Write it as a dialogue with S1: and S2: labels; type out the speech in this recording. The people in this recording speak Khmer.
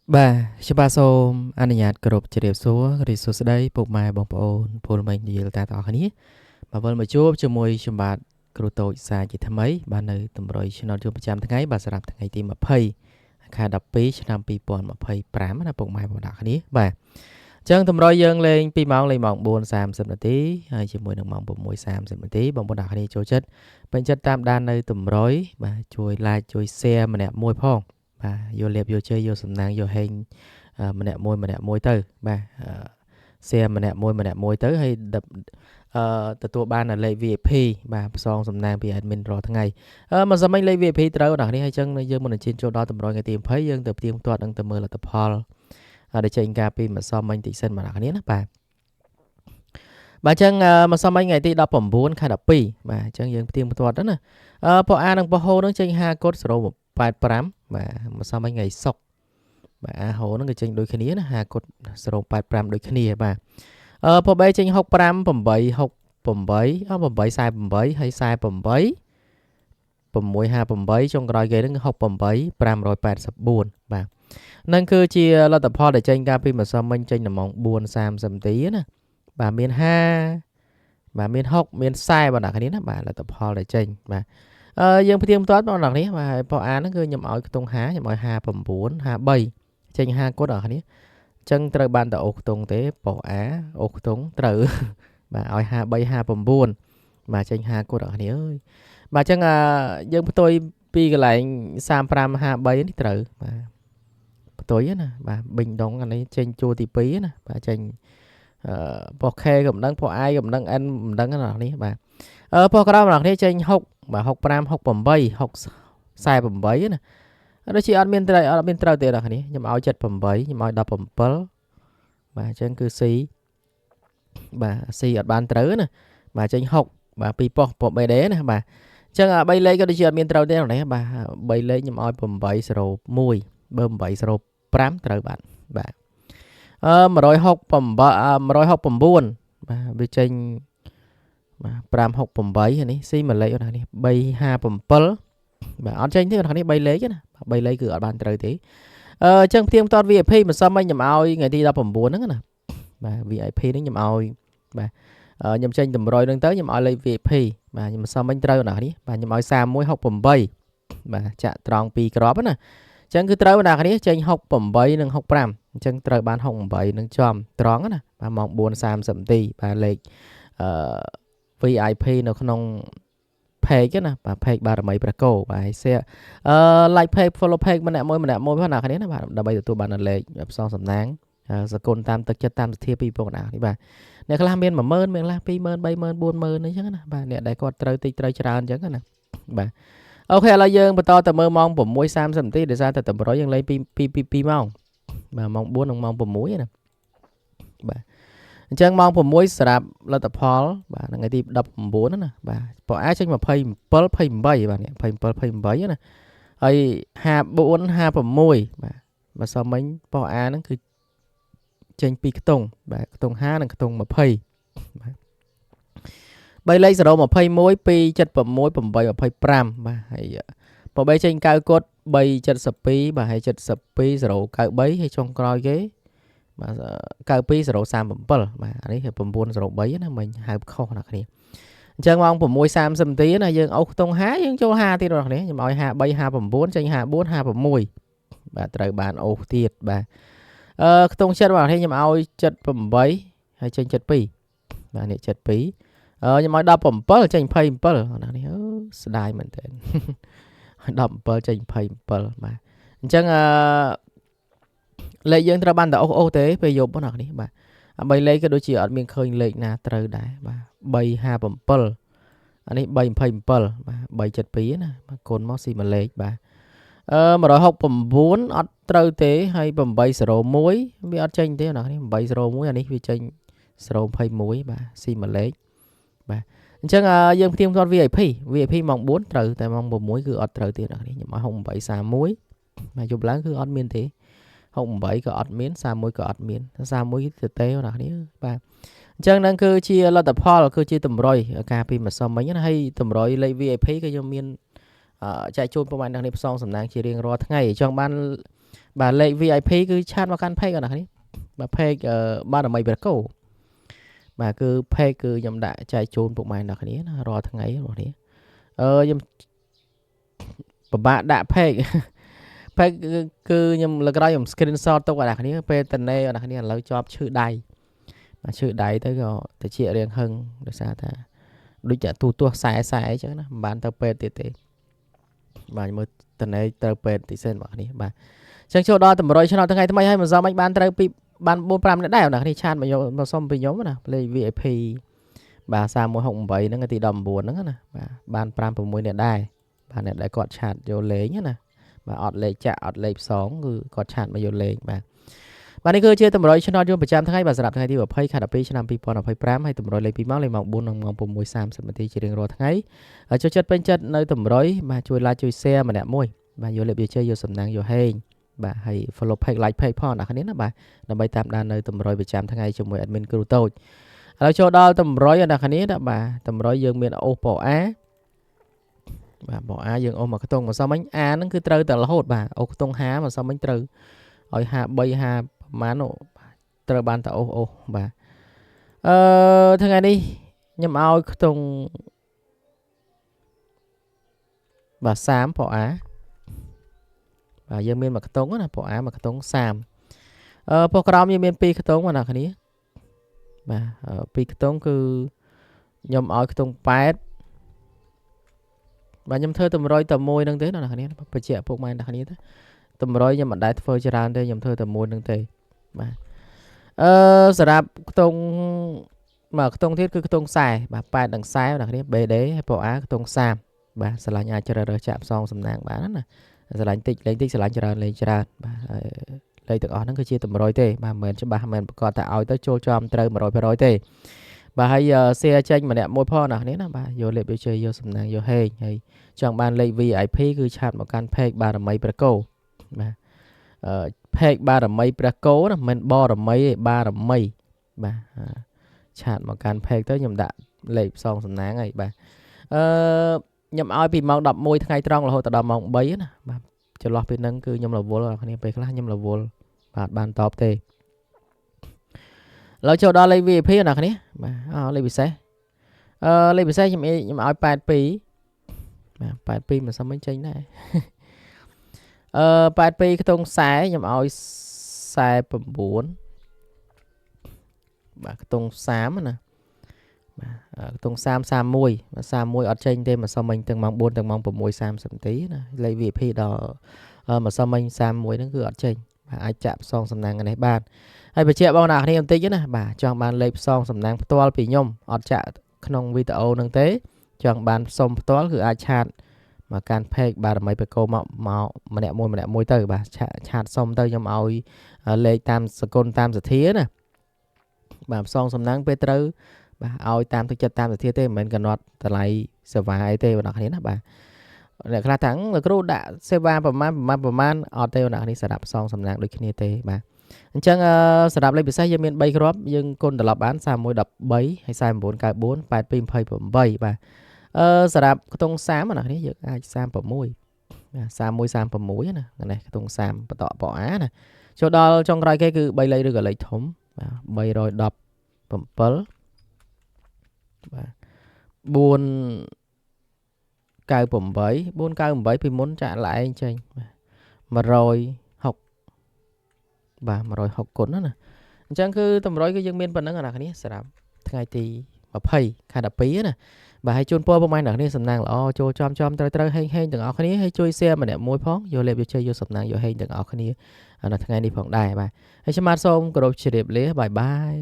S1: ច្បាស់សូមអនុញ្ញាតគោរពជ្រាបសួររីសួស្តីពុកម៉ែបងប្អូនពលមិញនិយាយតាទាំងអស់គ្នាបាទវិលមកជួបជាមួយខ្ញុំបាទគ្រូតូចសាជាថ្មីបាទនៅតម្រុយ Channel ជួបប្រចាំថ្ងៃបាទសម្រាប់ថ្ងៃទី20ខែ12ឆ្នាំ2025ណាពុកម៉ែបងប្អូនគ្នាបាទអញ្ចឹងតម្រុយយើងលេង2ម៉ោងលេងម៉ោង4:30នាទីហើយជាមួយនឹងម៉ោង6:30នាទីបងប្អូនគ្នាចូលចិត្តពេញចិត្តតាមដាននៅតម្រុយបាទជួយ like ជួយ share ម្នាក់មួយផងបាទយកលៀបយកជ័យយកសំណាងយកហេងម្នាក់មួយទៅបាទshare ម្នាក់មួយទៅហើយទទួលបានលេខ VIP បាទផ្សងសំណាងពី admin រាល់ថ្ងៃមកសិនមិញលេខ VIP ត្រូវណាស់នេះហើយចឹងយើងមុននឹងជិះចូលដល់តម្រុយថ្ងៃទី20យើងទៅផ្ទៀងផ្ទាត់នឹងទៅមើលលទ្ធផលដែលចេញការពីម្សិលមិញតិចសិនមកអ្នកនេះណាបាទចឹងម្សិលមិញថ្ងៃទី19ខែ12បាទចឹងយើងផ្ទៀងផ្ទាត់ទៅណាពអានឹងពហោនឹងចេញ50កុដ085បាទម្សិលមិញថ្ងៃសុក្របាទអាហោនឹងក៏ចេញដូចគ្នាណា50កុដ085ដូចគ្នាបាទពបេចេញ65 8 68 848ហើយ48 658ចុងក្រោយគេនឹង68 584បាទនឹងគឺជាលទ្ធផលដែលចេញកាលពីម្សិលមិញចេញដល់ម៉ោង4:30នាទីណាបាទមាន50បាទមាន60មាន40បងប្អូនគ្នាណាបាទលទ្ធផលដែលចេញបាទយើងផ្ទៀងផ្ទាត់បងប្អូនគ្នាបាទប៉ុអាហ្នឹងគឺខ្ញុំឲ្យខ្ទង់50ខ្ញុំឲ្យ59 53ចេញ50កុដបងប្អូនគ្នាអញ្ចឹងត្រូវបានតែអូសខ្ទង់ទេប៉ុអាអូសខ្ទង់ត្រូវបាទឲ្យ53 59បាទចេញ50កុដបងប្អូនគ្នាអើយបាទអញ្ចឹងយើងផ្ទុយពីកន្លែង35 53នេះត្រូវបាទផ្ទុយណាបាទប៊ីងដងអានេះចេញជួរទី2ណាបាទចេញប៉ុខ K កំដឹងប៉ុ I កំដឹង N កំដឹងណានេះបាទប៉ុក្រោមអ្នកនេះចេញ6បាទ65 68 48ណាដូចជាអត់មានត្រូវទេអ្នកនេះខ្ញុំឲ្យ78ខ្ញុំឲ្យ17បាទអញ្ចឹងគឺ C បាទ C អត់បានត្រូវណាបាទចេញ6បាទ2ប៉ុ BD ណាបាទអញ្ចឹង3លេខក៏ដូចជាអត់មានត្រូវទេនេះបាទ3លេខខ្ញុំឲ្យ801បើ805ត្រូវបាទ169បាទវាចេញបាទ568នេះ C មួយលេខណានេះ357បាទអត់ចេញទេបងប្អូននេះ3លេខណា3លេខគឺអត់បានត្រូវទេអញ្ចឹងផ្ទៀងផ្ទាត់ VIP មិនសមមិញខ្ញុំឲ្យថ្ងៃទី19ហ្នឹងណាបាទ VIP នេះខ្ញុំឲ្យបាទខ្ញុំចេញតម្រុយហ្នឹងទៅខ្ញុំឲ្យលេខ VIP បាទខ្ញុំមិនសមមិញត្រូវណានេះបាទខ្ញុំឲ្យ3168បាទចាក់ត្រង់2គ្រាប់ណាអញ្ចឹងគឺត្រូវណាគ្នាចេញ68និង65អញ្ចឹងត្រូវបាន68នឹងចំត្រង់ណាបាទម៉ោង4:30នាទីបាទលេខVIP នៅក្នុង page ណាបាទ page បារមីព្រះគោបាទហើយ share like page follow page ម្នាក់មួយផងណាគ្នាណាបាទដើម្បីទទួលបានលេខផ្សងសំណាងសកុនតាមទឹកចិត្តតាមសទ្ធាពីបងប្អូននេះបាទអ្នកខ្លះមាន10000មានខ្លះ20000 30000 40000អញ្ចឹងណាបាទអ្នកដែលគាត់ត្រូវតិចត្រូវច្រើនអញ្ចឹងណាបាទអូខេឥឡូវយើងបន្តទៅមើលម៉ោង6:30នាទីដោយសារតែតម្រុយយើងលេង2ម៉ោងបាទម៉ោង4និងម៉ោង6ណាបាទអញ្ចឹងម៉ោង6សម្រាប់លទ្ធផលបាទថ្ងៃទី19ណាបាទប៉ុអាចេញ27 28បាទនេះ27 28ណាហើយ54 56បាទមកសមមិញប៉ុអាហ្នឹងគឺចេញពីខ្ទង់បាទខ្ទង់50និងខ្ទង់20បាទ3លេខ021 276 825បាទហើយប៉ុ3ចេញ9កុដ372បាទហើយ72 093ហើយចុងក្រោយគេបាទ92037បាទអានេះគឺ903ណាមិញហៅខុសណាគ្នាអញ្ចឹងម៉ោង6:30នាទីណាយើងអូសខ្ទង់50យើងចូល50ទៀតបងប្អូនខ្ញុំឲ្យ53 59ចេញ54 56បាទត្រូវបានអូសទៀតបាទខ្ទង់ចិត្តបងប្អូនខ្ញុំឲ្យ78ហើយចេញ72បាទនេះ72ខ្ញុំឲ្យ17ចេញ27ណានេះស្ដាយមែនតើ17ចេញ27បាទអញ្ចឹងលេខយើងត្រូវបានតែអូសទេពេលយប់បងប្អូននេះបាទ3លេខក៏ដូចជាអត់មានឃើញលេខណាត្រូវដែរបាទ357អានេះ327បាទ372ណាបាទកូនមកស៊ីមួយលេខបាទ169អត់ត្រូវទេហើយ801វាអត់ចេញទេបងប្អូន801អានេះវាចេញ021បាទស៊ីមួយលេខបាទអញ្ចឹងយើងផ្ទៀងផ្ទាត់ VIP ម៉ោង4ត្រូវតែម៉ោង6គឺអត់ត្រូវទេបងប្អូនខ្ញុំឲ្យ6831បាទយប់ឡើងគឺអត់មានទេ68ក៏អត់មាន31ក៏អត់មាន31ទៅទេបងប្អូនបាទអញ្ចឹងហ្នឹងគឺជាលទ្ធផលគឺជាតម្រុយការពីម្សិលមិញណាហើយតម្រុយលេខ VIP ក៏ខ្ញុំមានចែកជូនប្រហែលអ្នកនេះផ្សងសំណាងជារៀងរាល់ថ្ងៃចង់បាន បាទលេខ VIP គឺឆាតមកកាន់ page បងប្អូននេះបាទ page បារមីប្រកោបាទគឺ page គឺខ្ញុំដាក់ចែកជូនពុកម៉ែអ្នកគ្នាណារាល់ថ្ងៃបងប្អូននេះខ្ញុំពិបាកដាក់ page page គឺខ្ញុំលើកក្រោយខ្ញុំ screenshot ទុកអ្នកគ្នាពេលតនេអ្នកគ្នាឥឡូវជាប់ឈឺដៃបាទឈឺដៃទៅក៏តិចរៀងហឹងដោយសារថាដូចតែទូទាស់ខ្សែអញ្ចឹងណាមិនបានទៅពេទ្យទៀតទេបាទមើលតនេត្រូវពេទ្យតិចសិនបងប្អូននេះបាទអញ្ចឹងចូលដល់តម្រុយឆ្នោតថ្ងៃថ្មីហើយមិនសមមិនបានត្រូវពីបាន4 5នាក់ដែរអ្នកនេះឆាតមកសុំពីខ្ញុំណាលេខ VIP បាទ3168ហ្នឹងទី19ហ្នឹងណាបាទបាន5 6នាក់ដែរបាទអ្នកដែលគាត់ឆាតយកលេងណាបាទអត់លេខចាក់អត់លេខផ្សងគឺគាត់ឆាតមកយកលេងបាទនេះគឺជាតម្រុយឆ្នោតយន្តប្រចាំថ្ងៃបាទសម្រាប់ថ្ងៃទី20ខែ12ឆ្នាំ2025ហើយតម្រុយលេខ2ម៉ោងលេខម៉ោង4និងម៉ោង6:30នាទីជារៀងរាល់ថ្ងៃចូលចិត្តពេញចិត្តនៅតម្រុយបាទជួយ like ជួយ share ម្នាក់មួយបាទយកលេខវាជ័យយកសំណាងយកហេងបាទហើយ follow page like page ផងអ្នកគ្នាណាបាទដើម្បីតាមដាននៅតម្រុយប្រចាំថ្ងៃជាមួយ admin គ្រូតូចឥឡូវចូលដល់តម្រុយអ្នកគ្នាណាបាទតម្រុយយើងមានអូសប៉អាបាទប៉អាយើងអូសមកខ្ទង់មិនសមមិញអាហ្នឹងគឺត្រូវតែរហូតបាទអូសខ្ទង់5មិនសមមិញត្រូវឲ្យ53 5ប្រហែលនោះត្រូវបានតែអូសបាទថ្ងៃនេះខ្ញុំឲ្យខ្ទង់បាទ30ប៉អាបាទយើងមានមួយខ្ទង់ណាប៉អាមួយខ្ទង់30ប៉ុក្រោមយើងមាន2ខ្ទង់ណាគ្នាបាទ2ខ្ទង់គឺខ្ញុំឲ្យខ្ទង់8បាទខ្ញុំធ្វើតម្រុយតែមួយនឹងទេណាគ្នាបញ្ជាក់ពុកម៉ែអ្នកគ្នាទៅតម្រុយខ្ញុំមិនដែលធ្វើច្រើនទេខ្ញុំធ្វើតែមួយនឹងទេបាទសម្រាប់ខ្ទង់មកខ្ទង់ទៀតគឺខ្ទង់40បាទ8និង40អ្នកគ្នា BD ហើយប៉អាខ្ទង់30បាទស្រឡាញ់អាចជ្រើសរើសចាក់ផ្សងសំណាងបានណាស្រឡាញ់តិចលេងតិចស្រឡាញ់ច្រើនលេងច្រើនបាទលេខទាំងអស់ហ្នឹងគឺជាតម្រុយទេបាទមិនមែនច្បាស់មិនមែនប្រកាសតែឲ្យទៅចូលចំត្រូវ 100% ទេបាទហើយ share ចេញម្នាក់មួយផងណាគ្នាណាបាទយកលេខវាជ័យយកសំណាងយកហេងហើយចង់បានលេខ VIP គឺឆាតមកកាន់ page បារមីប្រកោបាទpage បារមីព្រះគោណាមិនបរមីទេបារមីបាទឆាតមកកាន់ page ទៅខ្ញុំដាក់លេខផ្សងសំណាងហើយបាទខ្ញុំឲ្យពីម៉ោង11ថ្ងៃត្រង់រហូតដល់ម៉ោង3ណាបាទចន្លោះពេលហ្នឹងគឺខ្ញុំរវល់អ្នកគ្នាពេលខ្លះខ្ញុំរវល់បាទបានតបទេឥឡូវចូលដល់លេខ VIP អ្នកគ្នាបាទលេខពិសេសលេខពិសេសខ្ញុំឲ្យ82បាទ82មិនសមមិនចេញដែរ82ខ្ទង់40ខ្ញុំឲ្យ49បាទខ្ទង់30ណាបាទខ្ទង់30 31អត់ចេញទេមិនសមមិញទាំងម៉ោង4ទាំងម៉ោង6:30នាទីណាលេខ VIP ដល់មិនសមមិញ31ហ្នឹងគឺអត់ចេញបាទអាចចាក់ផ្សងសំណាងនេះបានហើយបញ្ជាក់បងប្អូនគ្នាបន្តិចណាបាទចង់បានលេខផ្សងសំណាងផ្ទាល់ពីខ្ញុំអត់ចាក់ក្នុងវីដេអូហ្នឹងទេចង់បានសុំផ្ទាល់គឺអាចឆាតមកកាន់ page បារមីបេកោមកម្នាក់មួយទៅបាទឆាតសុំទៅខ្ញុំឲ្យលេខតាមសកលតាមសធាណាបាទផ្សងសំណាងពេលត្រូវបាទឲ្យតាមទឹកចិត្តតាមសធាទេមិនមែនកំណត់តម្លៃសេវាអីទេបងប្អូនគ្នាណាបាទអ្នកខ្លះថាលោកគ្រូដាក់សេវាប្រមាណអត់ទេបងប្អូនគ្នាសម្រាប់ផ្សងសំណាងដូចគ្នាទេបាទអញ្ចឹងសម្រាប់លេខពិសេសយើងមាន3គ្រាប់យើងគុណត្រឡប់បាន3113ហើយ4994 8228បាទសម្រាប់ខ្ទង់30ណាគ្នាយើងអាច36បាទ3136ណានេះខ្ទង់30បតកប៉អាណាចូលដល់ចុងក្រោយគេគឺ3លេខឬក៏លេខធំបាទ317បាទ498ពីមុនចាក់ឡើងចេញ160បាទ160គុណណាអញ្ចឹងគឺតម្រុយគឺយើងមានប៉ុណ្្នឹងណាគ្នាសម្រាប់ថ្ងៃទី20ខែ12ណាបាទហើយជូនពរពុកម៉ែអ្នកគ្នាសំណាងល្អចូលចំត្រូវហេងទាំងអស់គ្នាហើយជួយ share ម្នាក់មួយផងយកលេខវាជ័យយកសំណាងយកហេងទាំងអស់គ្នានៅថ្ងៃនេះផងដែរបាទហើយខ្ញុំបាទសូមគោរពជម្រាបលាបាយបាយ